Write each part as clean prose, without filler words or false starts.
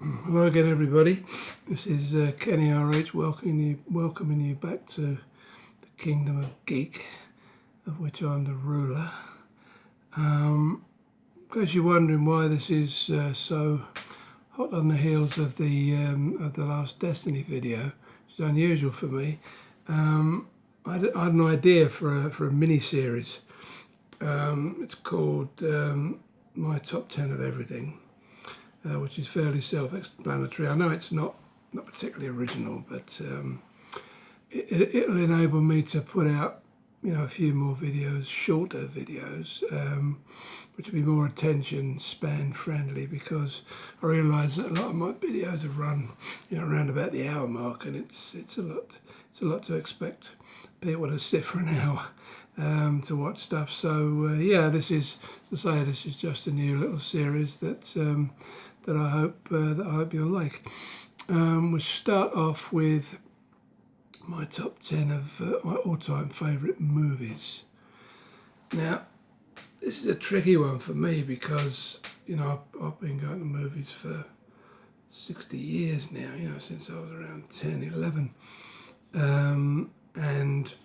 Hello again, everybody. This is Kenny RH welcoming you back to the Kingdom of Geek, of which I'm the ruler. In case you're wondering why this is so hot on the heels of the last Destiny video, which is unusual for me. I had an idea for a mini series. It's called My Top 10 of Everything. Which is fairly self-explanatory. I know it's not particularly original, but it'll enable me to put out, a few more videos, shorter videos, which will be more attention span friendly, because I realise that a lot of my videos have run, around about the hour mark, and it's a lot to expect people to sit for an hour to watch stuff. So this is just a new little series that I hope you'll like. We'll start off with my top 10 of my all-time favourite movies. Now, this is a tricky one for me because, I've been going to movies for 60 years now, since I was around 10, 11. And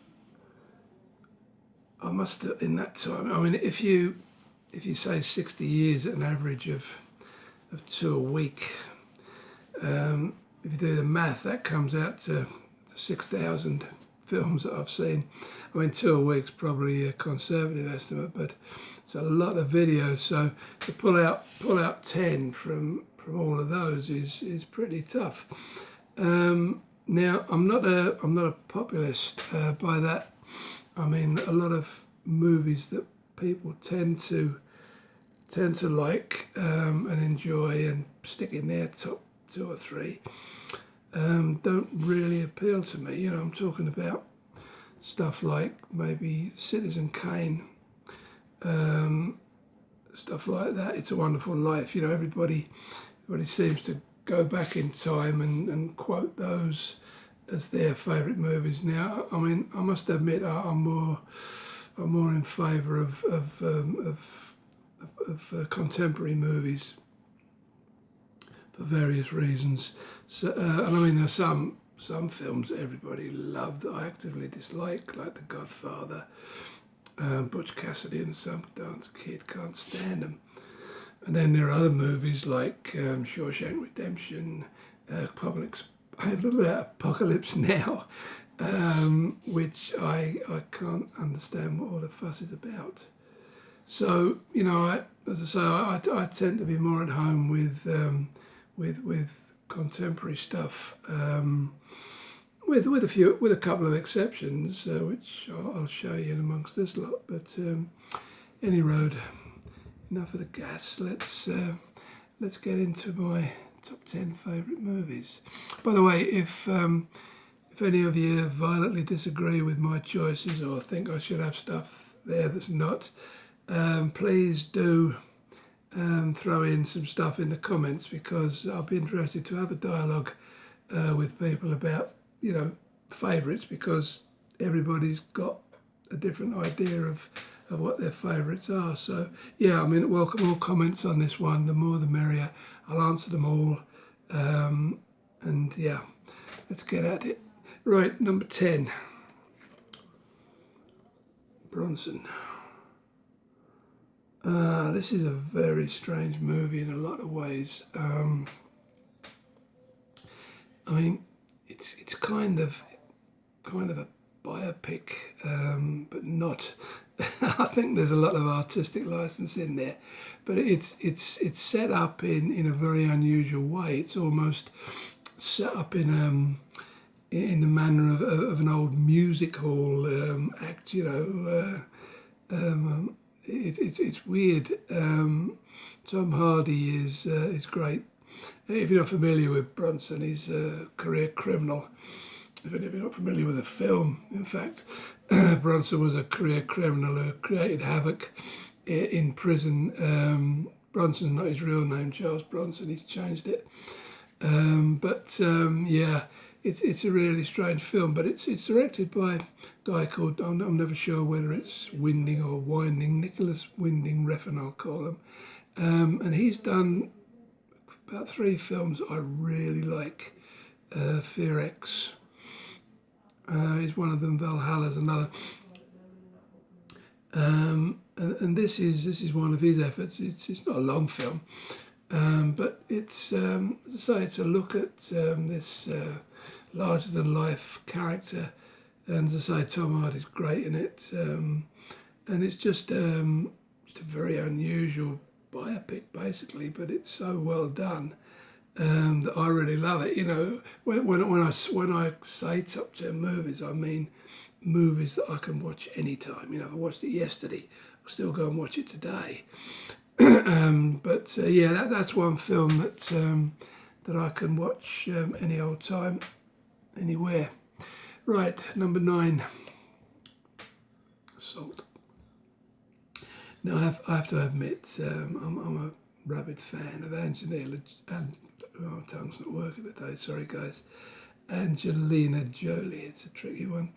I must have, in that time, if you say 60 years at an average of 2 a week, if you do the math, that comes out to 6,000 films that I've seen. 2 a week's probably a conservative estimate, but it's a lot of videos. So to pull out 10 from all of those is pretty tough. Now I'm not a populist by that. A lot of movies that people tend to like and enjoy and stick in their top 2 or 3 don't really appeal to me. I'm talking about stuff like maybe Citizen Kane, stuff like that. It's a Wonderful Life. Everybody seems to go back in time and quote those as their favourite movies. Now, I must admit I'm more in favour of contemporary movies for various reasons. So, there's some films that everybody loved that I actively dislike, like The Godfather, Butch Cassidy and the Sundance Kid, can't stand them. And then there are other movies like Shawshank Redemption, Apocalypse Now, which I can't understand what all the fuss is about. So, I tend to be more at home with contemporary stuff, with a couple of exceptions, which I'll show you in amongst this lot. But any road, enough of the gas. Let's get into my top 10 favourite movies. By the way, if any of you violently disagree with my choices or think I should have stuff there that's not, please do throw in some stuff in the comments, because I'll be interested to have a dialogue with people about, favourites, because everybody's got a different idea of what their favourites are. So, welcome all comments on this one. The more the merrier. I'll answer them all. Let's get at it. Right, number 10. Bronson. This is a very strange movie in a lot of ways. It's kind of a biopic, but not. I think there's a lot of artistic license in there, but it's set up in a very unusual way. It's almost set up in the manner of an old music hall act. It's weird. Tom Hardy is great. If you're not familiar with Bronson, he's a career criminal. If you're not familiar with the film, in fact, Bronson was a career criminal who created havoc in prison. Bronson's not his real name, Charles Bronson. He's changed it. It's a really strange film, but it's directed by a guy called, I'm never sure whether it's Winding or Winding, Nicholas Winding Refn, I'll call him. And he's done about 3 films I really like. Fear X is one of them. Valhalla's another. And this is one of his efforts. It's not a long film, but it's as I say, it's a look at this larger than life character, and as I say, Tom Hardy's great in it, and it's just a very unusual biopic basically, but it's so well done. That I really love it. You know, when I say top 10 movies, I mean movies that I can watch anytime. You know, if I watched it yesterday, I'll still go and watch it today. But that's one film that I can watch any old time, anywhere. Right, number 9, Salt. Now I have to admit, I'm a rabid fan of Angelina, and my tongue's not working today. Sorry, guys. Angelina Jolie. It's a tricky one.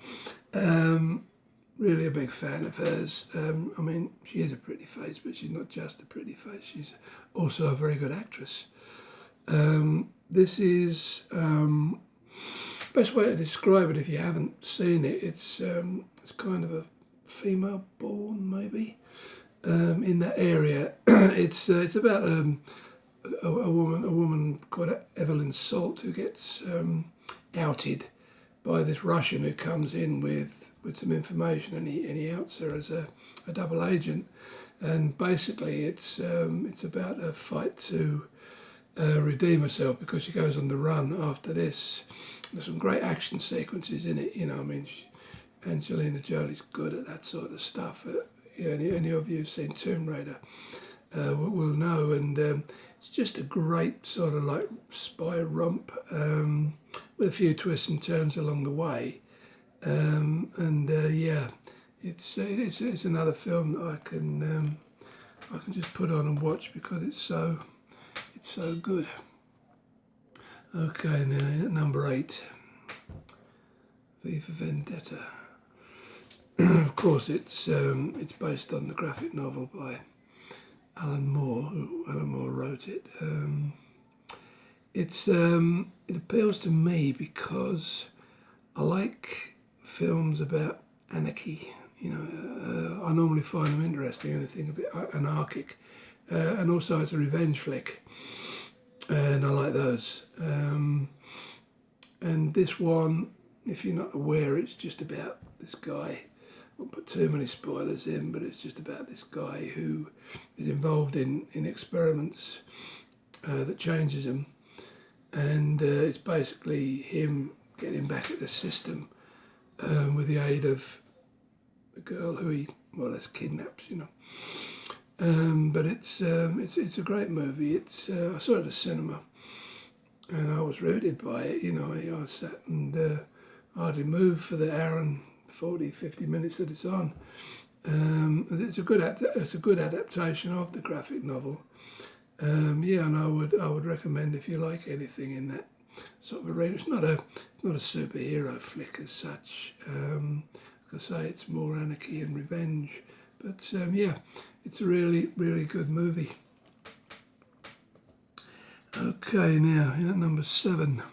Really a big fan of hers. I mean, she is a pretty face, but she's not just a pretty face. She's also a very good actress. This is best way to describe it if you haven't seen it. It's kind of a female born maybe in that area. It's about a woman called Evelyn Salt who gets outed by this Russian who comes in with some information, and he outs her as a double agent, and basically it's about a fight to redeem herself because she goes on the run after this. There's some great action sequences in it, you know. I mean, Angelina Jolie's good at that sort of stuff. Any of you who've seen Tomb Raider will know, and it's just a great sort of like spy romp with a few twists and turns along the way, it's another film that I can just put on and watch because it's so good. Okay, now number 8, V for Vendetta. Of course, it's based on the graphic novel by Alan Moore. Alan Moore wrote it. It appeals to me because I like films about anarchy. You know, I normally find them interesting. Anything a bit anarchic, and also it's a revenge flick, and I like those. And this one, if you're not aware, it's just about this guy. I won't put too many spoilers in, but it's just about this guy who is involved in experiments that changes him. And it's basically him getting back at the system with the aid of the girl who he more or less kidnaps, you know. But it's a great movie. I saw it at the cinema, and I was riveted by it. You know, I sat and hardly moved for the hour and 40-50 minutes that it's on. It's a good adaptation of the graphic novel. And I would recommend, if you like anything in that sort of arena. It's not a superhero flick as such. Like I say, it's more anarchy and revenge. But it's a really, really good movie. Okay, now in at number 7.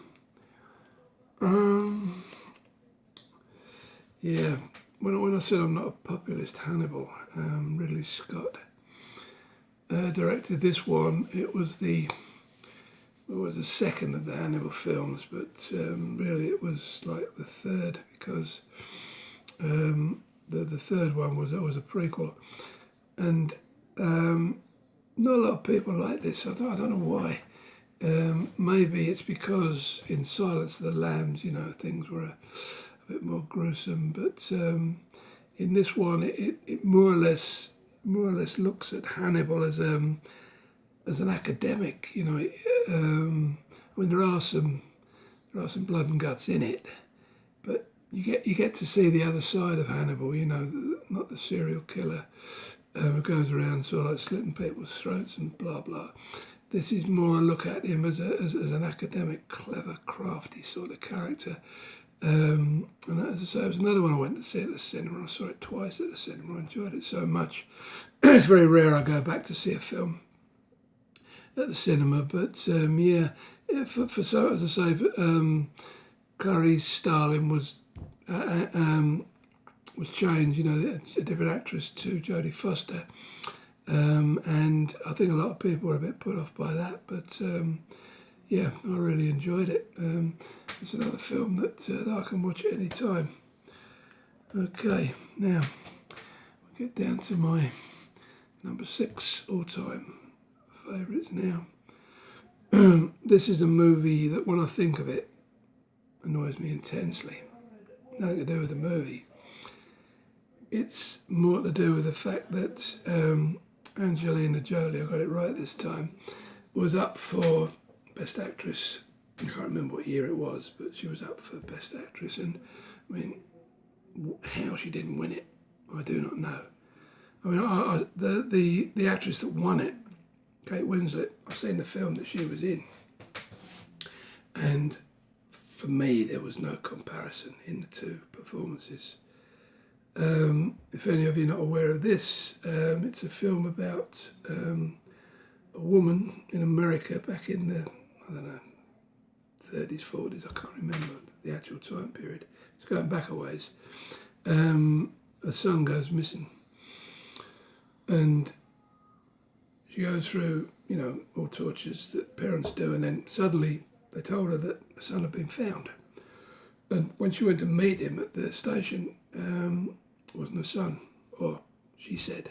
When I said I'm not a populist, Hannibal, Ridley Scott directed this one. It was the second of the Hannibal films, but really it was like the third, because the third one was a prequel, and not a lot of people like this. I don't know why. Maybe it's because in Silence of the Lambs, you know, things were a bit more gruesome, but in this one, it more or less looks at Hannibal as an academic. You know, I mean there are some blood and guts in it, but you get to see the other side of Hannibal. You know, not the serial killer who goes around sort of like slitting people's throats and blah blah. This is more a look at him as an academic, clever, crafty sort of character. And as I say, it was another one I went to see at the cinema. I saw it twice at the cinema. I enjoyed it so much. It's very rare I go back to see a film at the cinema. But yeah, for so as I say, Clarice Starling was changed. You know, a different actress to Jodie Foster, and I think a lot of people were a bit put off by that. But yeah, I really enjoyed it. It's another film that I can watch at any time. Okay, now we get down to my number 6 all-time favourites now. This is a movie that when I think of it, annoys me intensely. Nothing to do with the movie. It's more to do with the fact that Angelina Jolie, I got it right this time, was up for Best Actress. I can't remember what year it was, but she was up for Best Actress. And I mean, how she didn't win it, I do not know. I mean, the actress that won it, Kate Winslet, I've seen the film that she was in, and for me there was no comparison in the two performances. If any of you are not aware of this, it's a film about a woman in America back in the, I don't know, 30s, 40s, I can't remember the actual time period. It's going back a ways. Her son goes missing. And she goes through, you know, all tortures that parents do, and then suddenly they told her that her son had been found. And when she went to meet him at the station, it wasn't her son, or she said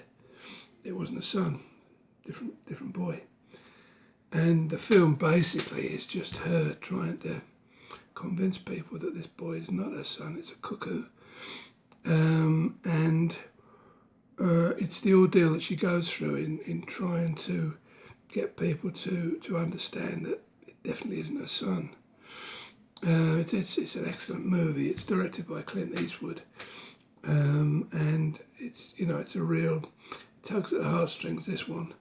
it wasn't her son, different boy. And the film basically is just her trying to convince people that this boy is not her son, it's a cuckoo. And it's the ordeal that she goes through in trying to get people to understand that it definitely isn't her son. It's an excellent movie. It's directed by Clint Eastwood, and it's a real tugs at the heartstrings, this one.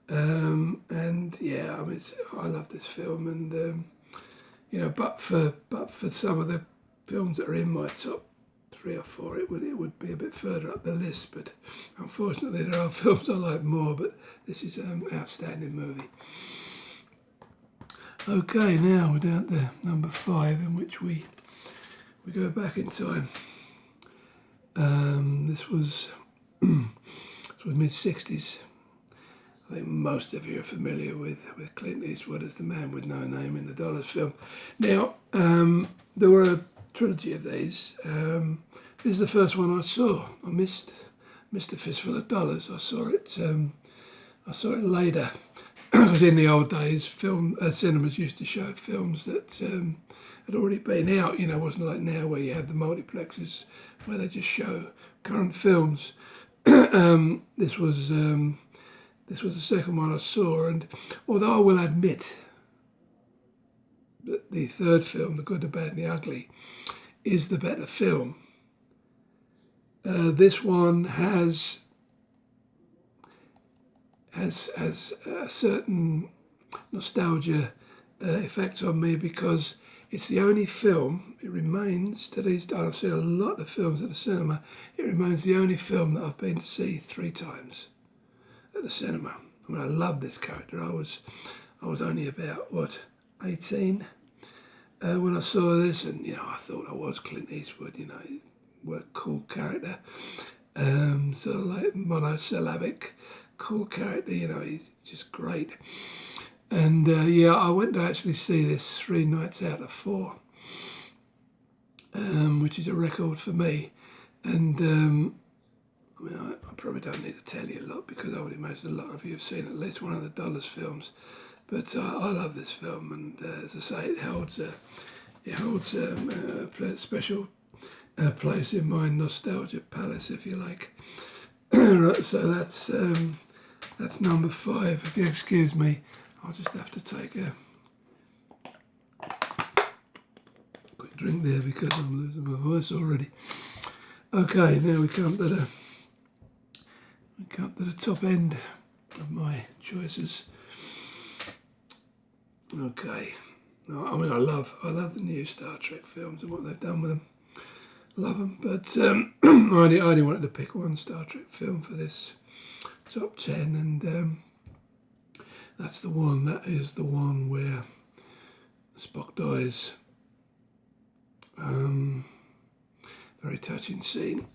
And yeah, I mean, I love this film, and but for some of the films that are in my top 3 or 4, it would be a bit further up the list. But unfortunately, there are films I like more. But this is an outstanding movie. Okay, now we're down to number 5, in which we go back in time. This was mid-60s. I think most of you are familiar with Clint Eastwood as the man with no name in the Dollars film. Now, there were a trilogy of these. This is the first one I saw. I missed a Fistful of Dollars. I saw it later. Because in the old days, cinemas used to show films that had already been out. You know, it wasn't like now where you have the multiplexes where they just show current films. This was the second one I saw, and although I will admit that the third film, The Good, the Bad and the Ugly, is the better film, this one has a certain nostalgia effect on me, because it's the only film, it remains to these days, I've seen a lot of films at the cinema, it remains the only film that I've been to see 3 times at the cinema. I mean, I love this character. I was only about, 18 when I saw this, and, I thought I was Clint Eastwood, what a cool character. Sort of like monosyllabic, cool character, he's just great. And I went to actually see this 3 nights out of 4, which is a record for me. And I mean, I probably don't need to tell you a lot, because I would imagine a lot of you have seen at least one of the Dollars films. But I love this film, and as I say, it holds a special place in my nostalgia palace, if you like. Right, so that's number 5. If you excuse me, I'll just have to take a quick drink there because I'm losing my voice already. Okay, now we come to the top end of my choices. Okay, I mean, I love the new Star Trek films and what they've done with them. Love them, but I only wanted to pick one Star Trek film for this top 10, and That's the one. That is the one where Spock dies. Very touching scene.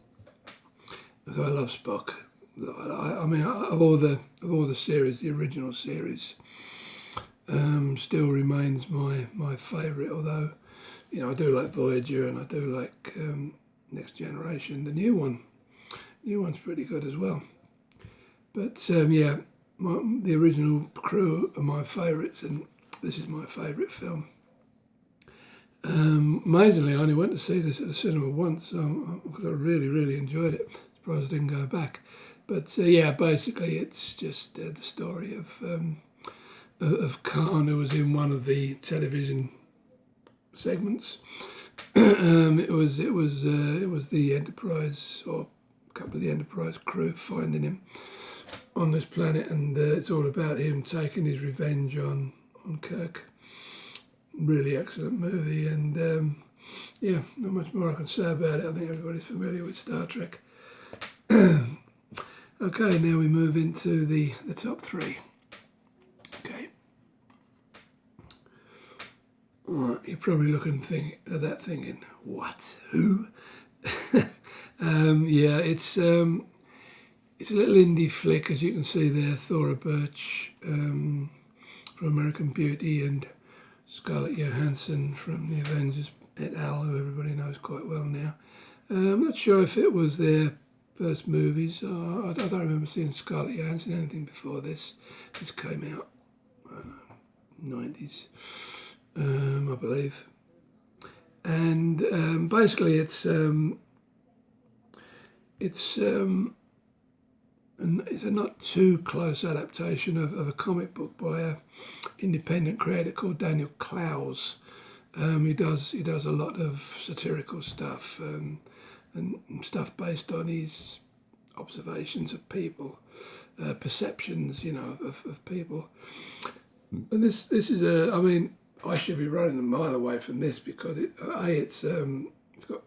Because I love Spock. I mean, of all the series, the original series, still remains my favourite. Although, I do like Voyager and I do like Next Generation. The new one's pretty good as well. But the original crew are my favourites, and this is my favourite film. Amazingly, I only went to see this at the cinema once, because I really, really enjoyed it. Surprised I didn't go back. But basically it's just the story of Khan, who was in one of the television segments. It was the Enterprise, or a couple of the Enterprise crew, finding him on this planet, and it's all about him taking his revenge on Kirk. Really excellent movie, and not much more I can say about it. I think everybody's familiar with Star Trek. Okay, now we move into the top three. Okay. All right, you're probably looking at that thinking, what? Who? It's a little indie flick, as you can see there. Thora Birch from American Beauty, and Scarlett Johansson from The Avengers et al., who everybody knows quite well now. I'm not sure if it was their first movies. I don't remember seeing Scarlett Johansson anything before this. This came out 90s, I believe. And basically it's a not too close adaptation of a comic book by a independent creator called Daniel Clowes. He does a lot of satirical stuff and stuff based on his observations of people, perceptions, of people. And this is I should be running a mile away from this because it's got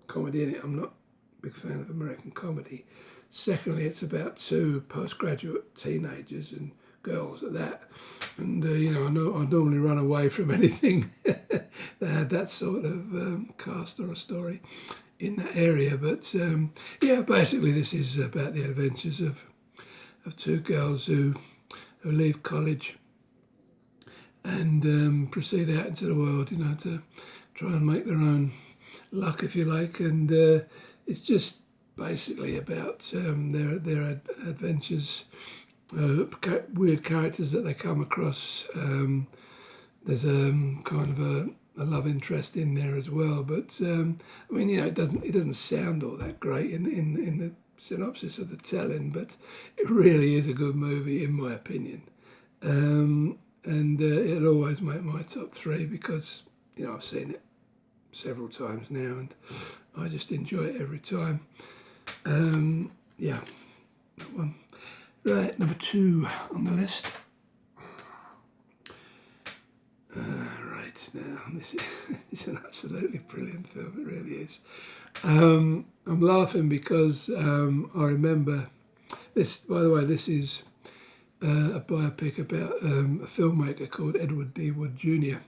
comedy in it. I'm not a big fan of American comedy. Secondly, it's about two postgraduate teenagers and girls at that. And, I normally run away from anything that had that sort of cast or a story in that area. But, basically this is about the adventures of two girls who leave college and proceed out into the world, to try and make their own luck, if you like. And it's just basically about their adventures, weird characters that they come across. There's kind of a love interest in there as well, but it doesn't sound all that great in the synopsis of the telling, but it really is a good movie in my opinion. And it'll always make my top three because I've seen it several times now, and I just enjoy it every time. That one. Right, number 2 on the list. Right, now, this is an absolutely brilliant film, it really is. I'm laughing because I remember this, by the way, this is a biopic about a filmmaker called Edward D. Wood Jr.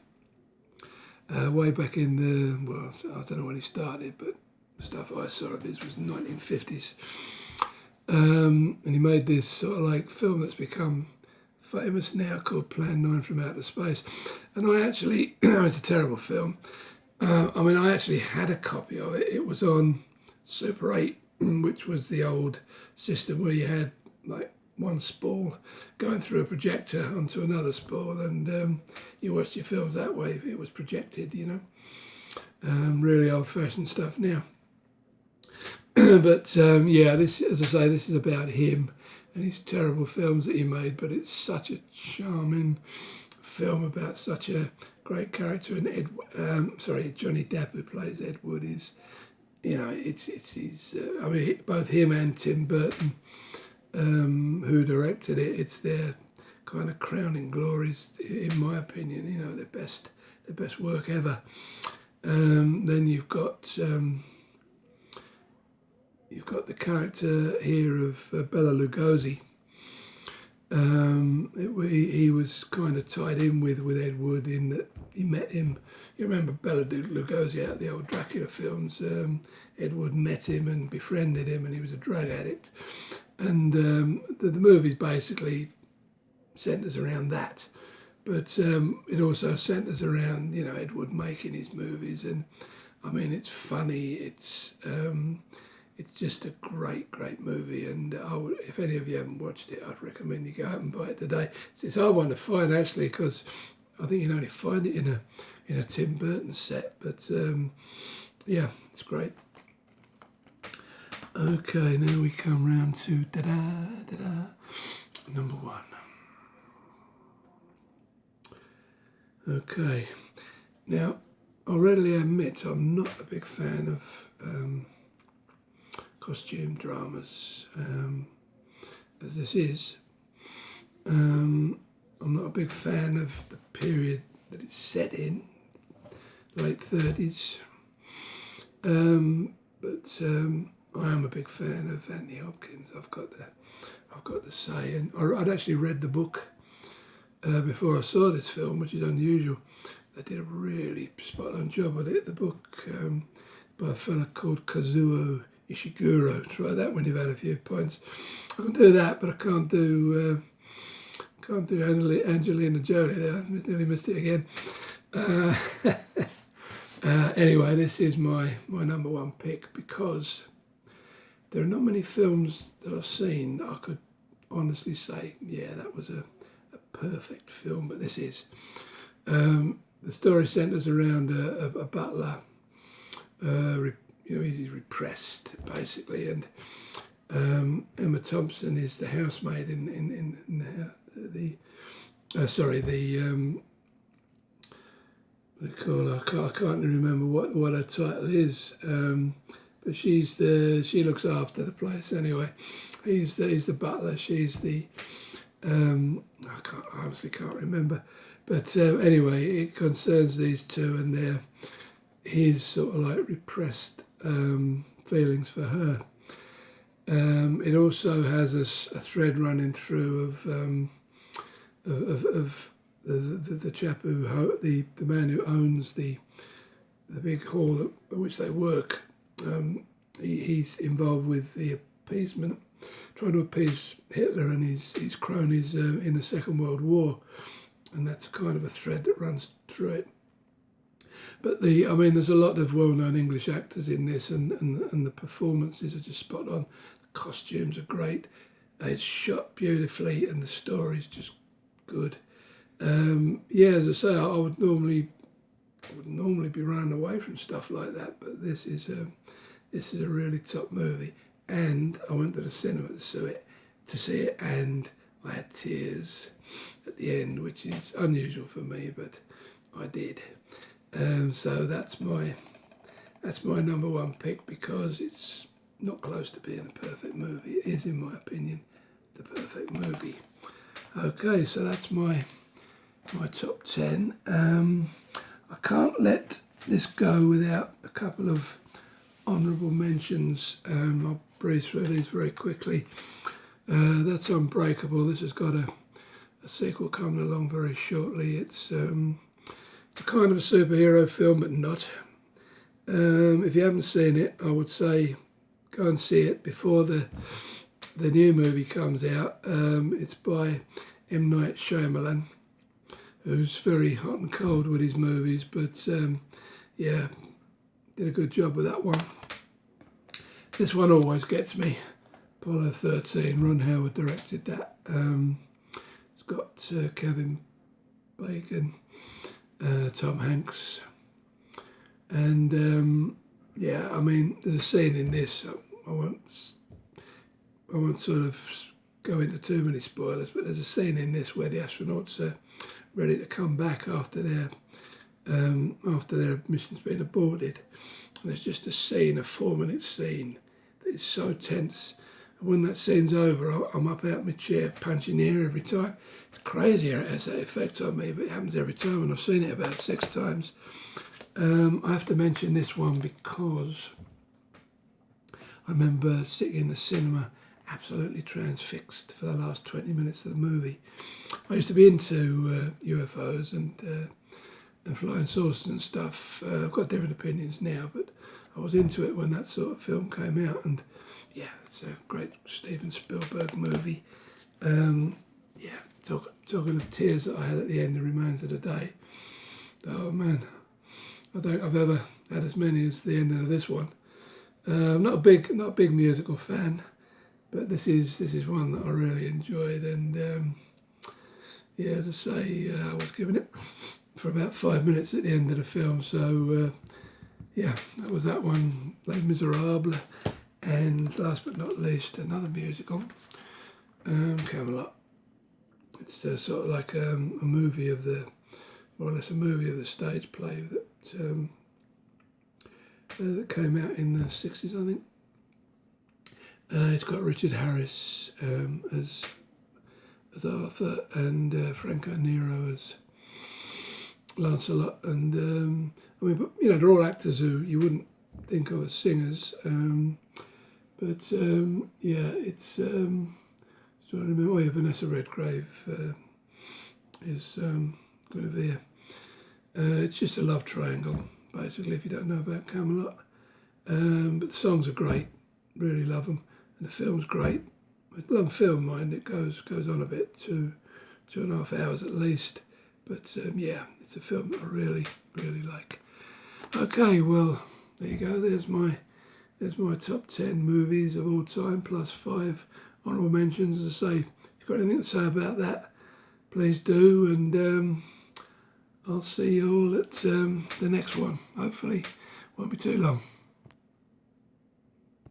Way back in I don't know when he started, but the stuff I saw of his was the 1950s. And he made this sort of like film that's become famous now called Plan 9 from Outer Space. And I actually, it's a terrible film. I actually had a copy of it. It was on Super 8, which was the old system where you had like one spool going through a projector onto another spool, and you watched your films that way. It was projected, really old-fashioned stuff now. But this, as I say, this is about him and his terrible films that he made. But it's such a charming film about such a great character, and Johnny Depp, who plays Ed Wood, is, it's his. Both him and Tim Burton, who directed it, it's their kind of crowning glories, in my opinion. Their best work ever. Then you've got the character here of Bela Lugosi, He was kind of tied in with Ed Wood in that he met him. You remember Bela Lugosi out of the old Dracula films. Ed Wood met him and befriended him, and he was a drug addict. And the movie basically centres around that. But it also centres around, Ed Wood making his movies. And, I mean, it's funny. It's just a great, great movie. And if any of you haven't watched it, I'd recommend you go out and buy it today. It's a hard one to find, actually, because I think you can only find it in a Tim Burton set. But, yeah, it's great. Okay, now we come round to number one. Okay, now I'll readily admit I'm not a big fan of costume dramas, as this is. I'm not a big fan of the period that it's set in, late 30s, but I am a big fan of Anthony Hopkins. I've got to say, and I'd actually read the book before I saw this film, which is unusual. They did a really spot-on job with it. The book by a fella called Kazuo Ishiguro. Try that when you've had a few pints. I can do that, but I can't do Angelina Jolie there. I nearly missed it again. Anyway, this is my number one pick because there are not many films that I've seen that I could honestly say, yeah, that was a perfect film, but this is. The story centres around a butler. He's repressed, basically, and Emma Thompson is the housemaid in the what do you call her? I can't remember what her title is. But she looks after the place anyway. He's the butler. She's the I honestly can't remember. But anyway, it concerns these two and his sort of like repressed feelings for her. It also has a thread running through of the chap the man who owns the big hall at which they work. He's involved with the appeasement, trying to appease Hitler and his cronies in the Second World War, and that's kind of a thread that runs through it. But there's a lot of well-known English actors in this, and the performances are just spot on. The costumes are great. It's shot beautifully, and the story's just good. As I say, I would normally be running away from stuff like that, but this is a really top movie. And I went to the cinema to see it, and I had tears at the end, which is unusual for me, but I did. So that's my number one pick because it's not close to being a perfect movie. It is, in my opinion, the perfect movie. Okay, so that's my top 10. I can't let this go without a couple of honourable mentions. I'll breeze through these very quickly. That's Unbreakable. This has got a sequel coming along very shortly. It's kind of a superhero film, but not. If you haven't seen it, I would say go and see it before the new movie comes out. It's by M. Night Shyamalan, who's very hot and cold with his movies, but did a good job with that one. This one always gets me. Apollo 13, Ron Howard directed that. It's got Kevin Bacon, Tom Hanks, and there's a scene in this. I won't sort of go into too many spoilers, but there's a scene in this where the astronauts are ready to come back after their mission's been aborted. And there's just a 4-minute scene that is so tense. And when that scene's over, I'm up out my chair punching the air every time. It's crazy how it has that effect on me, but it happens every time, and I've seen it about 6 times. I have to mention this one because I remember sitting in the cinema absolutely transfixed for the last 20 minutes of the movie. I used to be into UFOs and flying saucers and stuff. I've got different opinions now, but I was into it when that sort of film came out, and yeah, it's a great Steven Spielberg movie. Yeah, talking of tears that I had at the end, The Remains of the Day. Oh man, I don't think I've ever had as many as the ending of this one. I'm not a big musical fan, but this is one that I really enjoyed, and yeah, as I say, I was giving it for about 5 minutes at the end of the film. So yeah, that was that one, Les Miserables, and last but not least, another musical, Camelot. It's sort of like a movie of the, more or less a movie of the stage play that came out in the 60s, I think. It's got Richard Harris as Arthur, and Franco Nero as Lancelot, and I mean, but, you know, they're all actors who you wouldn't think of as singers, but yeah, it's trying to remember. Oh yeah, Vanessa Redgrave is Guinevere. It's just a love triangle, basically, if you don't know about Camelot. But the songs are great, really love them, and the film's great. It's a long film, mind, it goes on a bit, 2.5 hours at least. But yeah, it's a film that I really, really like. Okay, well, there you go. There's my top 10 movies of all time, plus 5 honourable mentions. As I say, if you've got anything to say about that, please do, and I'll see you all at the next one. Hopefully, won't be too long.